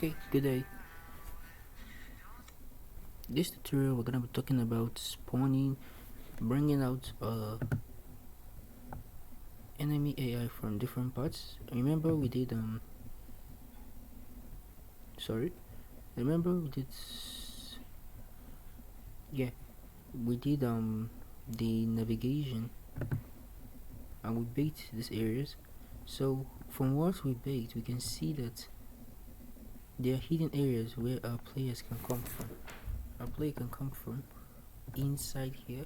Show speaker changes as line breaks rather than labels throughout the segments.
Okay, good day. This tutorial we're gonna be talking about spawning, bringing out enemy AI from different parts. Remember we did sorry. Remember we did yeah, we did the navigation and we baked these areas. So from what we baked we can see that there are hidden areas where our players can come from. Our player can come from inside here.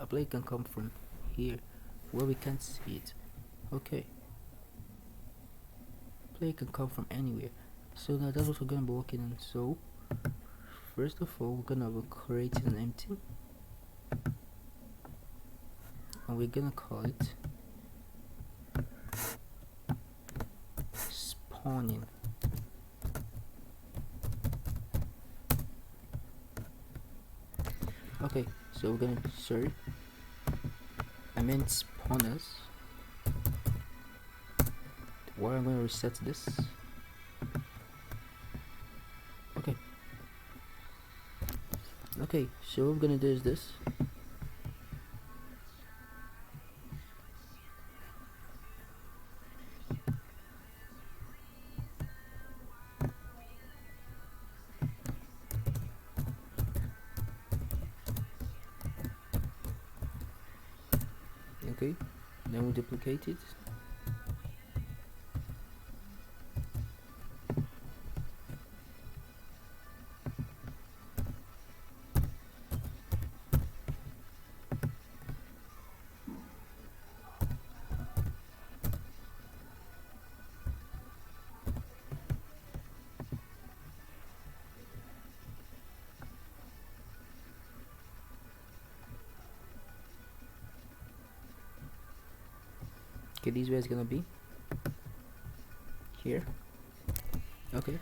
A player can come from here where we can't see it. Okay, player can come from anywhere. So now that's what we're gonna be working on. So first of all, we're gonna be creating an empty and we're gonna call it spawning. Okay, so we're gonna I meant spawners. Why I'm gonna reset this. Okay, so what we're gonna do is this. Okay, then we duplicate it. Okay, this is where it's gonna be. Here. Okay.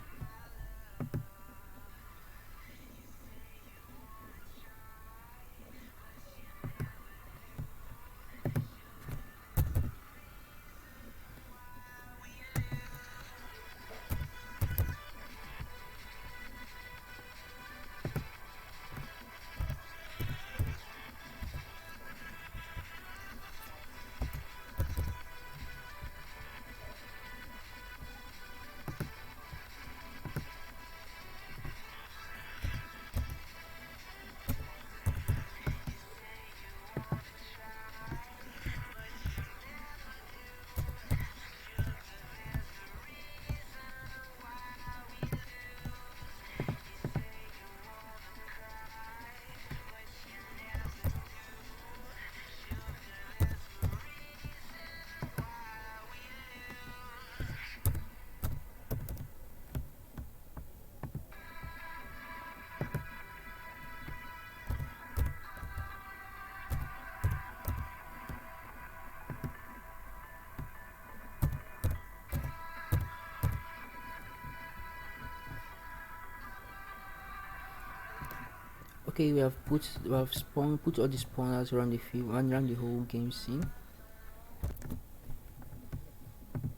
Okay, we have put all the spawners around the field and around the whole game scene.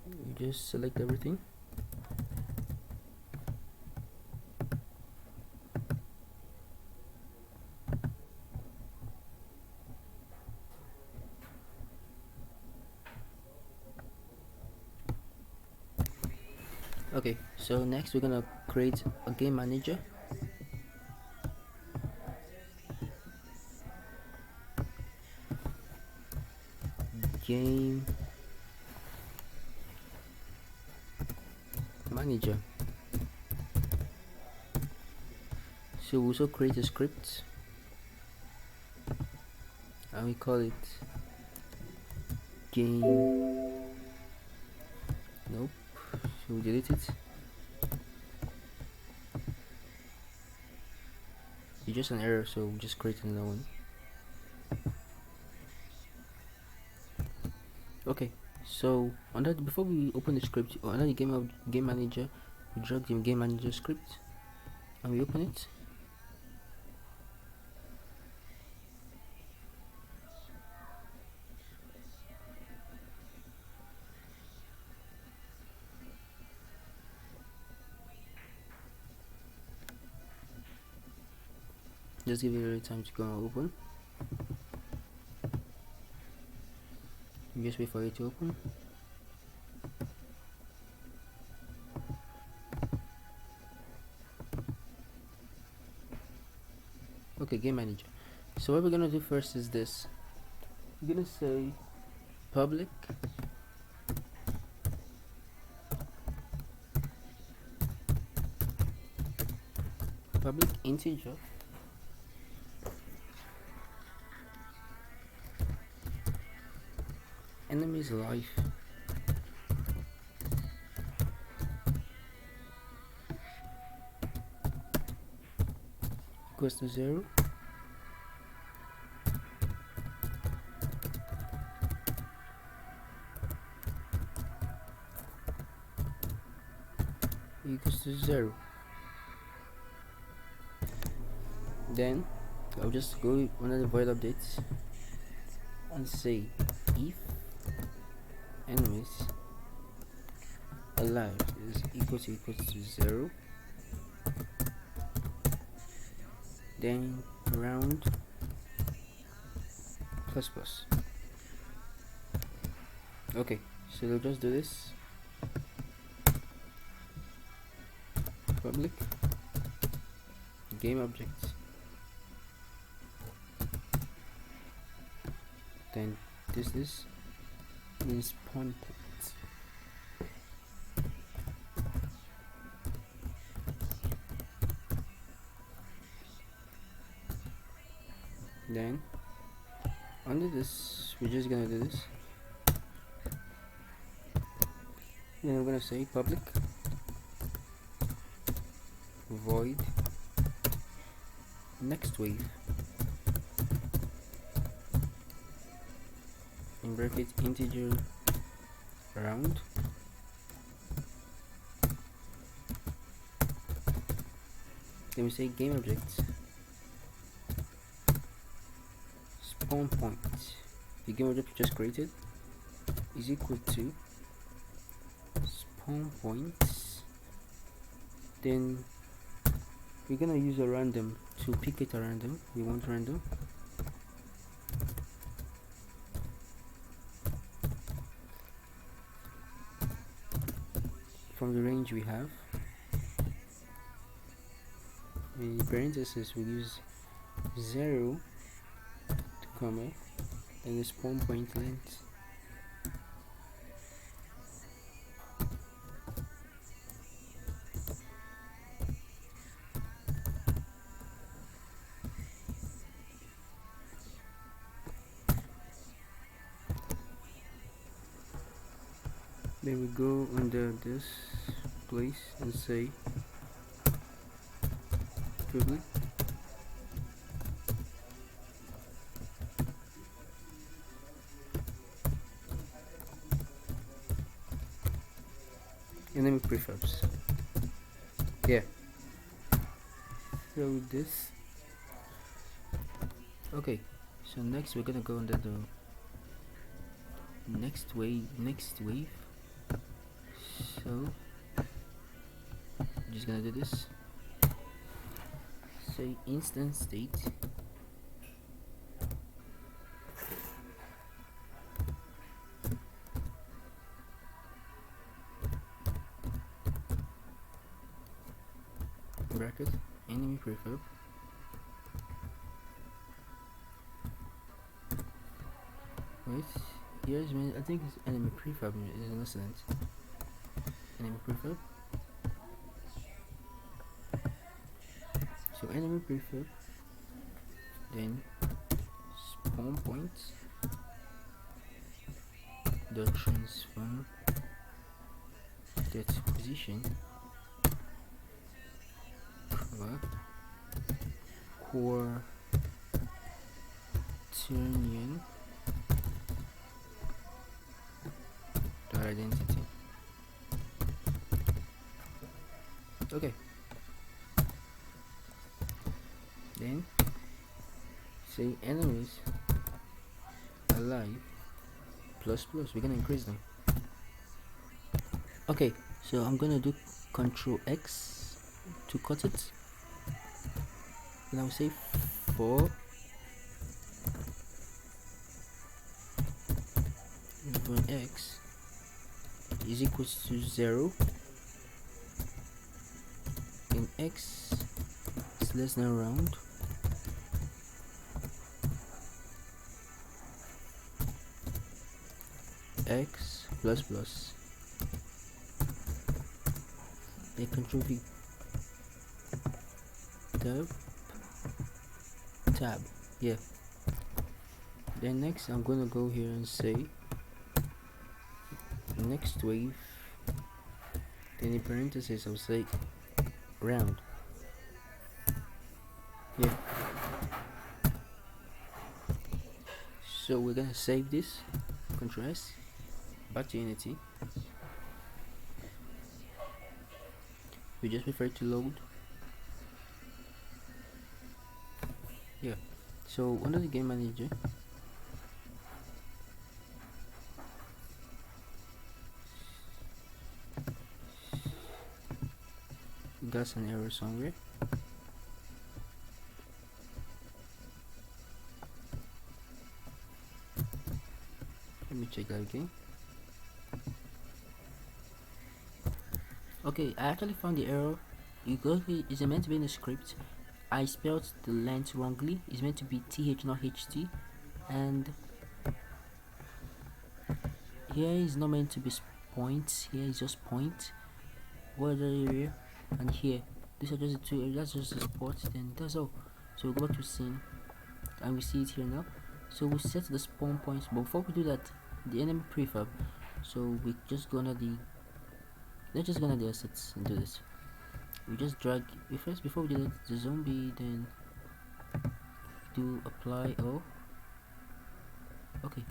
You just select everything. Okay, so next we're gonna create a game manager. Game manager. So we also create a script and we call it game. Nope, so we delete it. It's just an error, so we just create another one. Okay, so on that, before we open the script or under the game manager, we drag the game manager script and we open it. just give it a little time to go and open. Just wait for it to open. Okay, game manager. So what we're gonna do first is this. We're gonna say public integer enemy's life equals to 0. Equals to 0. Then I'll just go under the void updates and say if enemies alive is equals to 0, then round plus plus. Okay, so we'll just do this. Public game objects, then this means spawn points. Then under this we're just gonna do this. Then I'm gonna say public void next wave in bracket integer round then we say game objects spawn point, the game object we just created is equal to spawn points. Then we're gonna use a random to pick it a random. We want random. From the range we have. In parentheses we use 0 to comma, then the spawn point length. Then we go under this place and say public enemy prefabs. Yeah. So this. Okay. So next we're gonna go under the next wave. So I'm just gonna do this. Say instance state bracket enemy prefab wait here's I think it's enemy prefab is an incident. Enemy prefab. So enemy prefab, then spawn points, the transform that position quaternion dot identity. Okay. Then say enemies alive plus plus. We're gonna increase them. Okay, so I'm gonna do Control X to cut it. And I'll say for when x is equals to 0 and x is less than round, x plus plus, then control V tab, yeah. Then next I'm gonna go here and say next wave, then in parentheses I'll say round, yeah. So we're gonna save this, Ctrl S, back to Unity. We just wait for it to load. Yeah, so under the game manager, we got an error somewhere. Let me check that again. Okay, I actually found the error. Is it meant to be in the script? I spelled the length wrongly. It's meant to be TH, not HT, and here is not meant to be points. Here is just point, border area, and here these are just the two areas. That's just the spot. Then that's all. So we go back to scene, and we see it here now. So we set the spawn points, but before we do that, the enemy prefab. So we just go under the, let's just go under the assets and do this. We just drag first before we delete the zombie, then do apply all. Okay,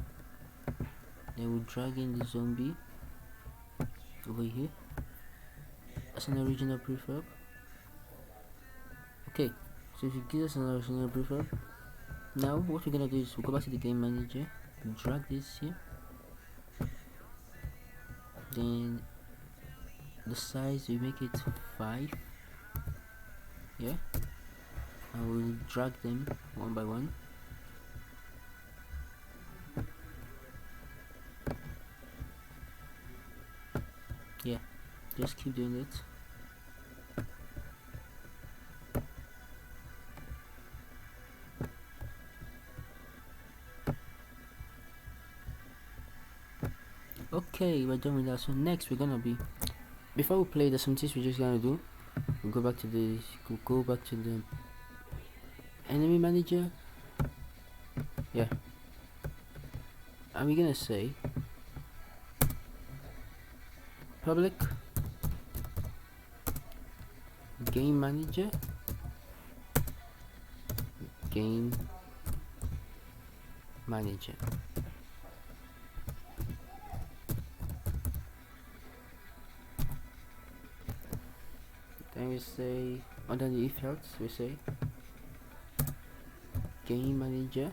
then we drag in the zombie over here as an original prefab. Okay, so if you give us an original prefab, now what we're gonna do is we'll go back to the game manager, drag this here, then the size we make it 5, yeah, and we'll drag them one by one. Yeah, just keep doing it. Okay, we're done with that. So next we're gonna be, before we play, there's some things we're just gonna do. We'll go back to the enemy manager, yeah, and we're gonna say public game manager then we say under the if else we say game manager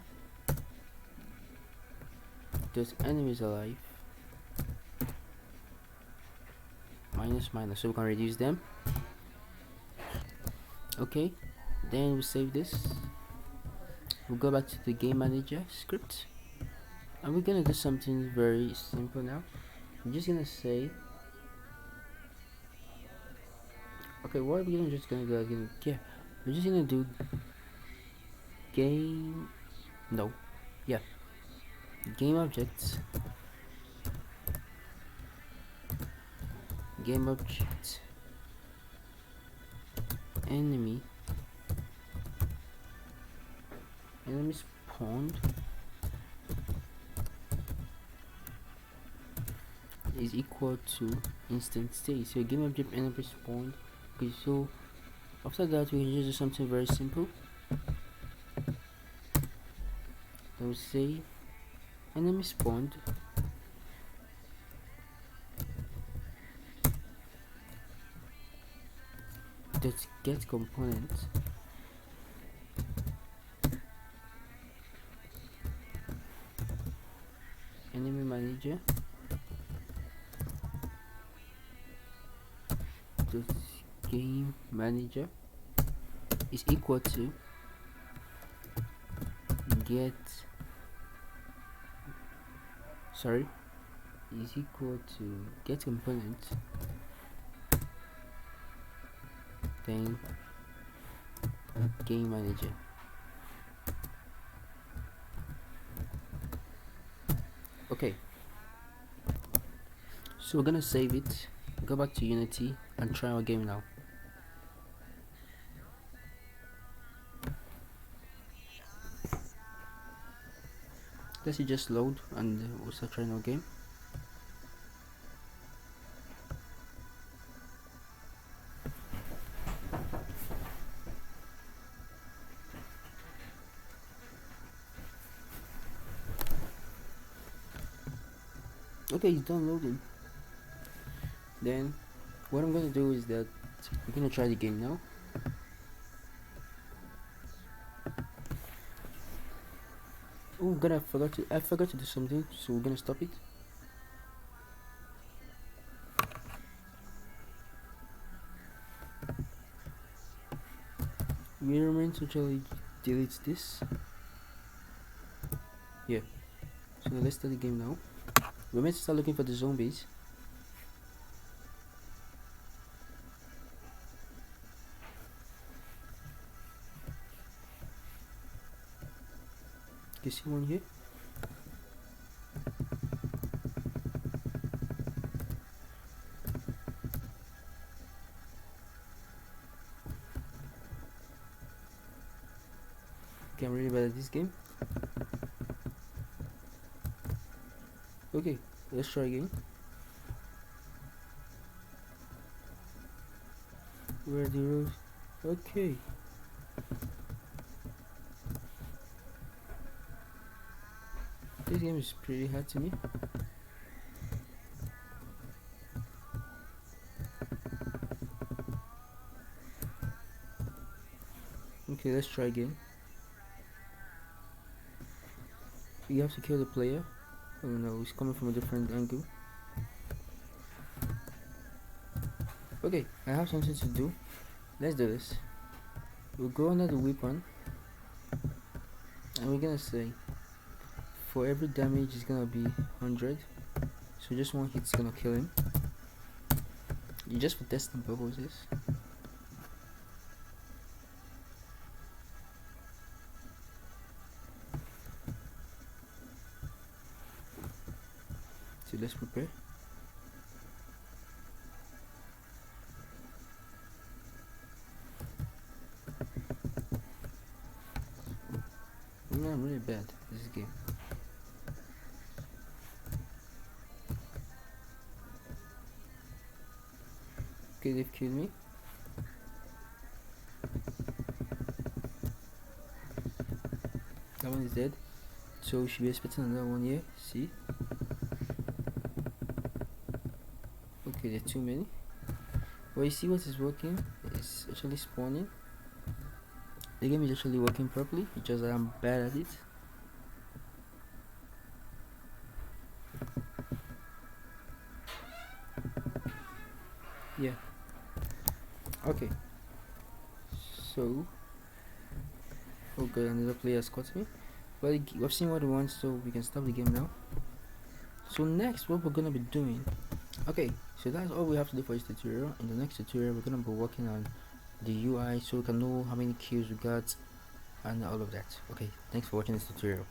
does enemies alive minus, so we can reduce them. Okay, then we save this, we'll go back to the game manager script, and we're gonna do something very simple now. I'm just gonna say, okay, what are we just gonna do again? Yeah, we're just gonna do game objects, game object enemy spawned is equal to instant state. So game object enemy spawned. Okay, so after that we can just do something very simple. I will say enemy spawned dot get component enemy manager dot game manager is equal to get, sorry, is equal to get component, then game manager. Okay, so we're gonna save it, go back to Unity and try our game now. Let's see, just load and we'll start trying our game. Okay, it's done loading. Then what I'm gonna do is that we're gonna try the game now. Oh god, I forgot to do something, so we're gonna stop it. Mirrorman totally deletes this. Yeah. So let's start the game now. We're meant to start looking for the zombies. You see one here? Okay, I'm really bad at this game. Okay, let's try again. Where are the rows? Okay. This game is pretty hard to me. Okay, let's try again. You have to kill the player. Oh no, he's coming from a different angle. Okay, I have something to do. Let's do this. We'll go under the weapon and we're gonna say for every damage is gonna be 100. So just one hit's gonna kill him. Just for testing purposes. So let's prepare. I'm really bad at this game. Okay, they've killed me. That one is dead. So we should be expecting another one here. See? Okay, there are too many. Well, you see what is working? It's actually spawning. The game is actually working properly. It's just that I'm bad at it. Yeah. Okay. So. Oh god, another player has caught me. Well, we've seen what we want, so we can stop the game now. So next, what we're gonna be doing. Okay, so that's all we have to do for this tutorial. In the next tutorial, we're gonna be working on the UI so we can know how many kills we got and all of that. Okay, thanks for watching this tutorial.